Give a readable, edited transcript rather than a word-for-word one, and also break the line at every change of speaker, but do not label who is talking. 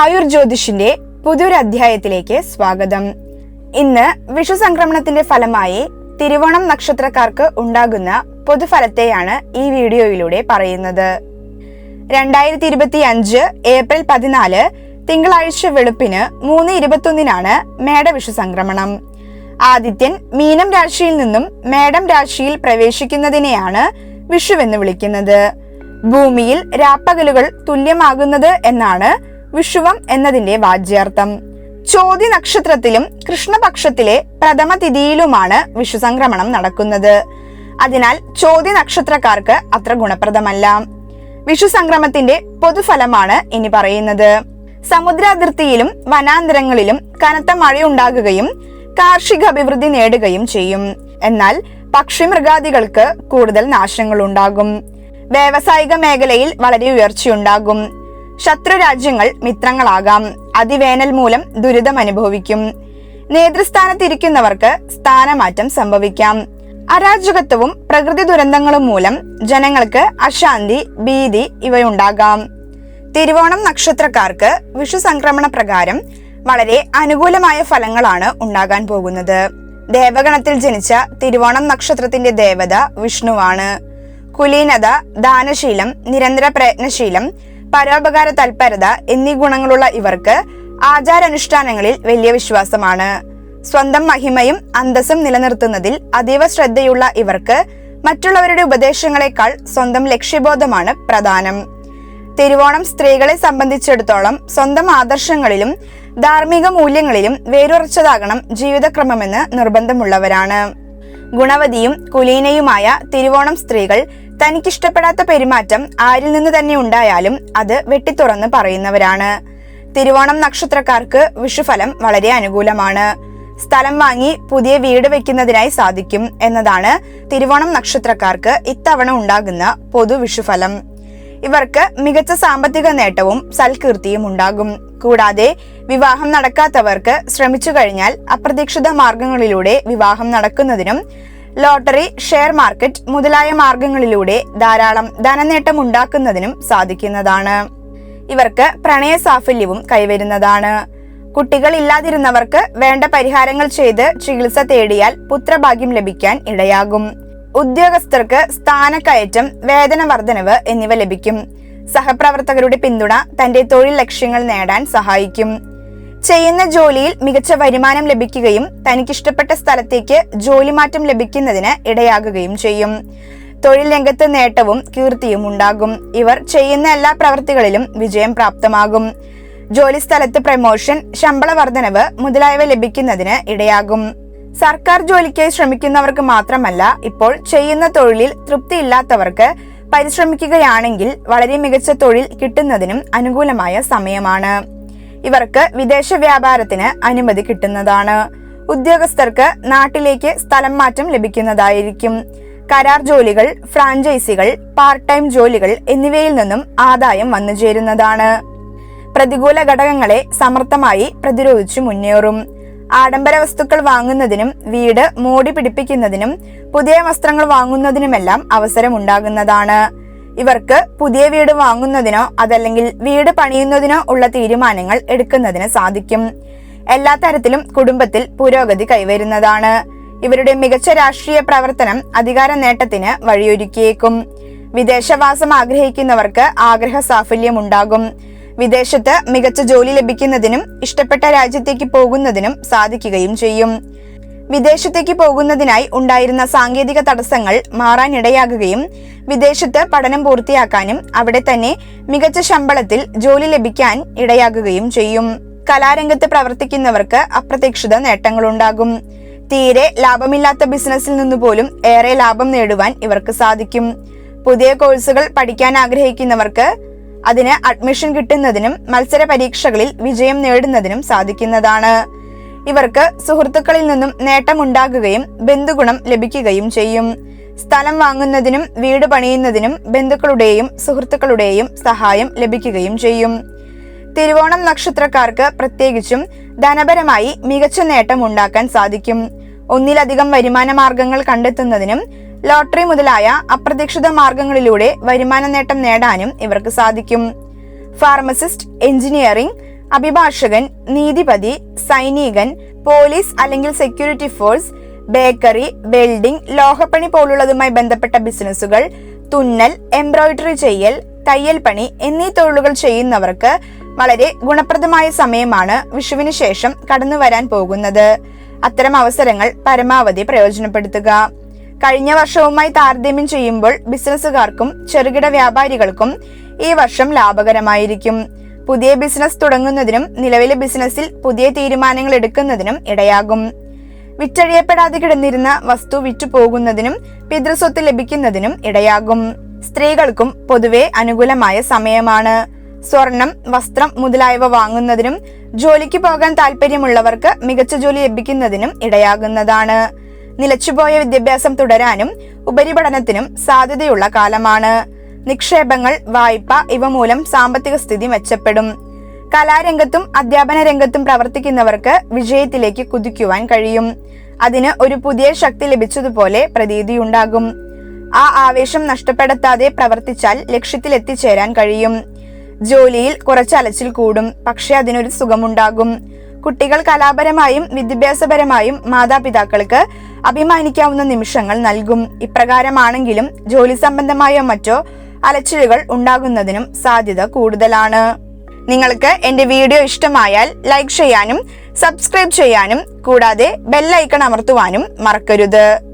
ആയുർ ജ്യോതിഷിന്റെ പുതിയൊരു അധ്യായത്തിലേക്ക് സ്വാഗതം. ഇന്ന് വിഷു സംക്രമണത്തിന്റെ ഫലമായി തിരുവോണം നക്ഷത്രക്കാർക്ക് ഉണ്ടാകുന്ന പൊതുഫലത്തെയാണ് ഈ വീഡിയോയിലൂടെ പറയുന്നത്. 2025 ഏപ്രിൽ 14 തിങ്കളാഴ്ച വെളുപ്പിന് 3:21 മേടവിഷു സംക്രമണം. ആദിത്യൻ മീനം രാശിയിൽ നിന്നും മേടം രാശിയിൽ പ്രവേശിക്കുന്നതിനെയാണ് വിഷുവെന്ന് വിളിക്കുന്നത്. ഭൂമിയിൽ രാപ്പകലുകൾ തുല്യമാകുന്നത് എന്നാണ് വിഷുവം എന്നതിന്റെ വാച്യാർത്ഥം. ചോതി നക്ഷത്രത്തിലും കൃഷ്ണപക്ഷത്തിലെ പ്രഥമ തിഥിയിലുമാണ് വിഷു സംക്രമണം നടക്കുന്നത്. അതിനാൽ ചോതി നക്ഷത്രക്കാർക്ക് അത്ര ഗുണപ്രദമല്ല. വിഷു സംക്രമത്തിന്റെ പൊതുഫലമാണ് ഇനി പറയുന്നത്. സമുദ്രാതിർത്തിയിലും വനാന്തരങ്ങളിലും കനത്ത മഴയുണ്ടാകുകയും കാർഷിക അഭിവൃദ്ധി നേടുകയും ചെയ്യും. എന്നാൽ പക്ഷിമൃഗാദികൾക്ക് കൂടുതൽ നാശങ്ങൾ ഉണ്ടാകും. വ്യാവസായിക മേഖലയിൽ വളരെ ഉയർച്ചയുണ്ടാകും. ശത്രുരാജ്യങ്ങൾ മിത്രങ്ങളാകാം. അതിവേനൽ മൂലം ദുരിതം അനുഭവിക്കും. നേതൃസ്ഥാനത്തിരിക്കുന്നവർക്ക് സ്ഥാനമാറ്റം സംഭവിക്കാം. അരാജകത്വവും പ്രകൃതി ദുരന്തങ്ങളും മൂലം ജനങ്ങൾക്ക് അശാന്തി, ഭീതി ഇവയുണ്ടാകാം. തിരുവോണം നക്ഷത്രക്കാർക്ക് വിഷു സംക്രമണ പ്രകാരം വളരെ അനുകൂലമായ ഫലങ്ങളാണ് ഉണ്ടാകാൻ പോകുന്നത്. ദേവഗണത്തിൽ ജനിച്ച തിരുവോണം നക്ഷത്രത്തിന്റെ ദേവത വിഷ്ണുവാണ്. കുലീനത, ദാനശീലം, നിരന്തര പ്രയത്നശീലം, പരോപകാര തൽപരത എന്നീ ഗുണങ്ങളുള്ള ഇവർക്ക് ആചാരാനുഷ്ഠാനങ്ങളിൽ വലിയ വിശ്വാസമാണ്. സ്വന്തം മഹിമയും അന്തസ്സും നിലനിർത്തുന്നതിൽ അതീവ ശ്രദ്ധയുള്ള ഇവർക്ക് മറ്റുള്ളവരുടെ ഉപദേശങ്ങളെക്കാൾ സ്വന്തം ലക്ഷ്യബോധമാണ് പ്രധാനം. തിരുവോണം സ്ത്രീകളെ സംബന്ധിച്ചിടത്തോളം സ്വന്തം ആദർശങ്ങളിലും ധാർമ്മിക മൂല്യങ്ങളിലും വേരുറച്ചതാകണം ജീവിതക്രമമെന്ന് നിർബന്ധമുള്ളവരാണ്. ഗുണവതിയും കുലീനയുമായ തിരുവോണം സ്ത്രീകൾ തനിക്കിഷ്ടപ്പെടാത്ത പെരുമാറ്റം ആരിൽ നിന്ന് തന്നെ ഉണ്ടായാലും അത് വെട്ടിത്തുറന്ന് പറയുന്നവരാണ്. തിരുവോണം നക്ഷത്രക്കാർക്ക് വിഷുഫലം വളരെ അനുകൂലമാണ്. സ്ഥലം വാങ്ങി പുതിയ വീട് വെക്കുന്നതിനായി സാധിക്കും എന്നതാണ് തിരുവോണം നക്ഷത്രക്കാർക്ക് ഇത്തവണ ഉണ്ടാകുന്ന പൊതു വിഷുഫലം. ഇവർക്ക് മികച്ച സാമ്പത്തിക നേട്ടവും സൽകീർത്തിയും ഉണ്ടാകും. കൂടാതെ വിവാഹം നടക്കാത്തവർക്ക് ശ്രമിച്ചു കഴിഞ്ഞാൽ അപ്രതീക്ഷിത മാർഗങ്ങളിലൂടെ വിവാഹം നടക്കുന്നതിനും ലോട്ടറി, ഷെയർ മാർക്കറ്റ് മുതലായ മാർഗങ്ങളിലൂടെ ധാരാളം ധനനേട്ടം ഉണ്ടാക്കുന്നതിനും സാധിക്കുന്നതാണ്. ഇവർക്ക് പ്രണയ സാഫല്യവും കൈവരുന്നതാണ്. കുട്ടികൾ ഇല്ലാതിരുന്നവർക്ക് വേണ്ട പരിഹാരങ്ങൾ ചെയ്ത് ചികിത്സ തേടിയാൽ പുത്രഭാഗ്യം ലഭിക്കാൻ ഇടയാകും. ഉദ്യോഗസ്ഥർക്ക് സ്ഥാനക്കയറ്റം, വേതന വർധനവ് എന്നിവ ലഭിക്കും. സഹപ്രവർത്തകരുടെ പിന്തുണ തന്റെ തൊഴിൽ ലക്ഷ്യങ്ങൾ നേടാൻ സഹായിക്കും. ചെയ്യുന്ന ജോലിയിൽ മികച്ച വരുമാനം ലഭിക്കുകയും തനിക്കിഷ്ടപ്പെട്ട സ്ഥലത്തേക്ക് ജോലി മാറ്റം ലഭിക്കുന്നതിന് ഇടയാകുകയും ചെയ്യും. തൊഴിൽ രംഗത്ത് നേട്ടവും കീർത്തിയും ഉണ്ടാകും. ഇവർ ചെയ്യുന്ന എല്ലാ പ്രവൃത്തികളിലും വിജയം പ്രാപ്തമാകും. ജോലി സ്ഥലത്ത് പ്രമോഷൻ, ശമ്പള വർധനവ് മുതലായവ ലഭിക്കുന്നതിന് ഇടയാകും. സർക്കാർ ജോലിക്കായി ശ്രമിക്കുന്നവർക്ക് മാത്രമല്ല, ഇപ്പോൾ ചെയ്യുന്ന തൊഴിലിൽ തൃപ്തിയില്ലാത്തവർക്ക് പരിശ്രമിക്കുകയാണെങ്കിൽ വളരെ മികച്ച തൊഴിൽ കിട്ടുന്നതിനും അനുകൂലമായ സമയമാണ്. ഇവർക്ക് വിദേശ വ്യാപാരത്തിന് അനുമതി കിട്ടുന്നതാണ്. ഉദ്യോഗസ്ഥർക്ക് നാട്ടിലേക്ക് സ്ഥലം മാറ്റം ലഭിക്കുന്നതായിരിക്കും. കരാർ ജോലികൾ, ഫ്രാഞ്ചൈസികൾ, പാർട്ട് ടൈം ജോലികൾ എന്നിവയിൽ നിന്നും ആദായം വന്നു ചേരുന്നതാണ്. പ്രതികൂല ഘടകങ്ങളെ സമർത്ഥമായി പ്രതിരോധിച്ചു മുന്നേറും. ആഡംബര വസ്തുക്കൾ വാങ്ങുന്നതിനും വീട് മോടി പിടിപ്പിക്കുന്നതിനും പുതിയ വസ്ത്രങ്ങൾ വാങ്ങുന്നതിനുമെല്ലാം അവസരം ഉണ്ടാകുന്നതാണ്. ഇവർക്ക് പുതിയ വീട് വാങ്ങുന്നതിനോ അതല്ലെങ്കിൽ വീട് പണിയുന്നതിനോ ഉള്ള തീരുമാനങ്ങൾ എടുക്കുന്നതിന് സാധിക്കും. എല്ലാ തരത്തിലും കുടുംബത്തിൽ പുരോഗതി കൈവരുന്നതാണ്. ഇവരുടെ മികച്ച രാഷ്ട്രീയ പ്രവർത്തനം അധികാര നേട്ടത്തിന് വഴിയൊരുക്കിയേക്കും. വിദേശവാസം ആഗ്രഹിക്കുന്നവർക്ക് ആഗ്രഹ സാഫല്യം ഉണ്ടാകും. വിദേശത്ത് മികച്ച ജോലി ലഭിക്കുന്നതിനും ഇഷ്ടപ്പെട്ട രാജ്യത്തേക്ക് പോകുന്നതിനും സാധിക്കുകയും ചെയ്യും. വിദേശത്തേക്ക് പോകുന്നതിനായി ഉണ്ടായിരുന്ന സാങ്കേതിക തടസ്സങ്ങൾ മാറാനിടയാകുകയും വിദേശത്ത് പഠനം പൂർത്തിയാക്കാനും അവിടെ തന്നെ മികച്ച ശമ്പളത്തിൽ ജോലി ലഭിക്കാൻ ഇടയാകുകയും ചെയ്യും. കലാരംഗത്ത് പ്രവർത്തിക്കുന്നവർക്ക് അപ്രതീക്ഷിത നേട്ടങ്ങളുണ്ടാകും. തീരെ ലാഭമില്ലാത്ത ബിസിനസ്സിൽ നിന്നുപോലും ഏറെ ലാഭം നേടുവാൻ ഇവർക്ക് സാധിക്കും. പുതിയ കോഴ്സുകൾ പഠിക്കാൻ ആഗ്രഹിക്കുന്നവർക്ക് അതിന് അഡ്മിഷൻ കിട്ടുന്നതിനും മത്സര പരീക്ഷകളിൽ വിജയം നേടുന്നതിനും സാധിക്കുന്നതാണ്. ഇവർക്ക് സുഹൃത്തുക്കളിൽ നിന്നും നേട്ടമുണ്ടാകുകയും ബന്ധുഗുണം ലഭിക്കുകയും ചെയ്യും. സ്ഥലം വാങ്ങുന്നതിനും വീട് പണിയുന്നതിനും ബന്ധുക്കളുടെയും സുഹൃത്തുക്കളുടെയും സഹായം ലഭിക്കുകയും ചെയ്യും. തിരുവോണം നക്ഷത്രക്കാർക്ക് പ്രത്യേകിച്ചും ധനപരമായി മികച്ച നേട്ടം ഉണ്ടാക്കാൻ സാധിക്കും. ഒന്നിലധികം വരുമാന മാർഗങ്ങൾ കണ്ടെത്തുന്നതിനും ലോട്ടറി മുതലായ അപ്രതീക്ഷിത മാർഗങ്ങളിലൂടെ വരുമാന നേട്ടം നേടാനും ഇവർക്ക് സാധിക്കും. ഫാർമസിസ്റ്റ്, എഞ്ചിനീയറിംഗ്, അഭിഭാഷകൻ, നീതിപതി, സൈനികൻ, പോലീസ് അല്ലെങ്കിൽ സെക്യൂരിറ്റി ഫോഴ്സ്, ബേക്കറി, വെൽഡിംഗ്, ലോഹപ്പണി പോലുള്ളതുമായി ബന്ധപ്പെട്ട ബിസിനസ്സുകൾ, തുന്നൽ, എംബ്രോയിഡറി ചെയ്യൽ, തയ്യൽ പണി എന്നീ തൊഴിലുകൾ ചെയ്യുന്നവർക്ക് വളരെ ഗുണപ്രദമായ സമയമാണ് വിഷുവിന് ശേഷം കടന്നു വരാൻ പോകുന്നത്. അത്തരം അവസരങ്ങൾ പരമാവധി പ്രയോജനപ്പെടുത്തുക. കഴിഞ്ഞ വർഷവുമായി താരതമ്യം ചെയ്യുമ്പോൾ ബിസിനസ്സുകാർക്കും ചെറുകിട വ്യാപാരികൾക്കും ഈ വർഷം ലാഭകരമായിരിക്കും. പുതിയ ബിസിനസ് തുടങ്ങുന്നതിനും നിലവിലെ ബിസിനസ്സിൽ പുതിയ തീരുമാനങ്ങൾ എടുക്കുന്നതിനും ഇടയാകും. വിറ്റഴിയപ്പെടാതെ കിടന്നിരുന്ന വസ്തു വിറ്റുപോകുന്നതിനും പിതൃസ്വത്ത് ലഭിക്കുന്നതിനും ഇടയാകും. സ്ത്രീകൾക്കും പൊതുവെ അനുകൂലമായ സമയമാണ്. സ്വർണം, വസ്ത്രം മുതലായവ വാങ്ങുന്നതിനും ജോലിക്ക് പോകാൻ താല്പര്യമുള്ളവർക്ക് മികച്ച ജോലി ലഭിക്കുന്നതിനും ഇടയാകുന്നതാണ്. നിലച്ചുപോയ വിദ്യാഭ്യാസം തുടരാനും ഉപരിപഠനത്തിനും സാധ്യതയുള്ള കാലമാണ്. നിക്ഷേപങ്ങൾ, വായ്പ ഇവ മൂലം സാമ്പത്തിക സ്ഥിതി മെച്ചപ്പെടും. കലാരംഗത്തും അധ്യാപന രംഗത്തും പ്രവർത്തിക്കുന്നവർക്ക് വിജയത്തിലേക്ക് കുതിക്കുവാൻ കഴിയും. അതിന് ഒരു പുതിയ ശക്തി ലഭിച്ചതുപോലെ പ്രതീതിയുണ്ടാകും. ആ ആവേശം നഷ്ടപ്പെടുത്താതെ പ്രവർത്തിച്ചാൽ ലക്ഷ്യത്തിൽ എത്തിച്ചേരാൻ കഴിയും. ജോലിയിൽ കുറച്ച് അലച്ചിൽ കൂടും, പക്ഷെ അതിനൊരു സുഖമുണ്ടാകും. കുട്ടികൾ കലാപരമായും വിദ്യാഭ്യാസപരമായും മാതാപിതാക്കൾക്ക് അഭിമാനിക്കാവുന്ന നിമിഷങ്ങൾ നൽകും. ഇപ്രകാരമാണെങ്കിലും ജോലി സംബന്ധമായോ മറ്റോ അലച്ചിലുകൾ ഉണ്ടാകുന്നതിനും സാധ്യത കൂടുതലാണ്. നിങ്ങൾക്ക് എന്റെ വീഡിയോ ഇഷ്ടമായാൽ ലൈക്ക് ചെയ്യാനും സബ്സ്ക്രൈബ് ചെയ്യാനും കൂടാതെ ബെൽ ഐക്കൺ അമർത്തുവാനും മറക്കരുത്.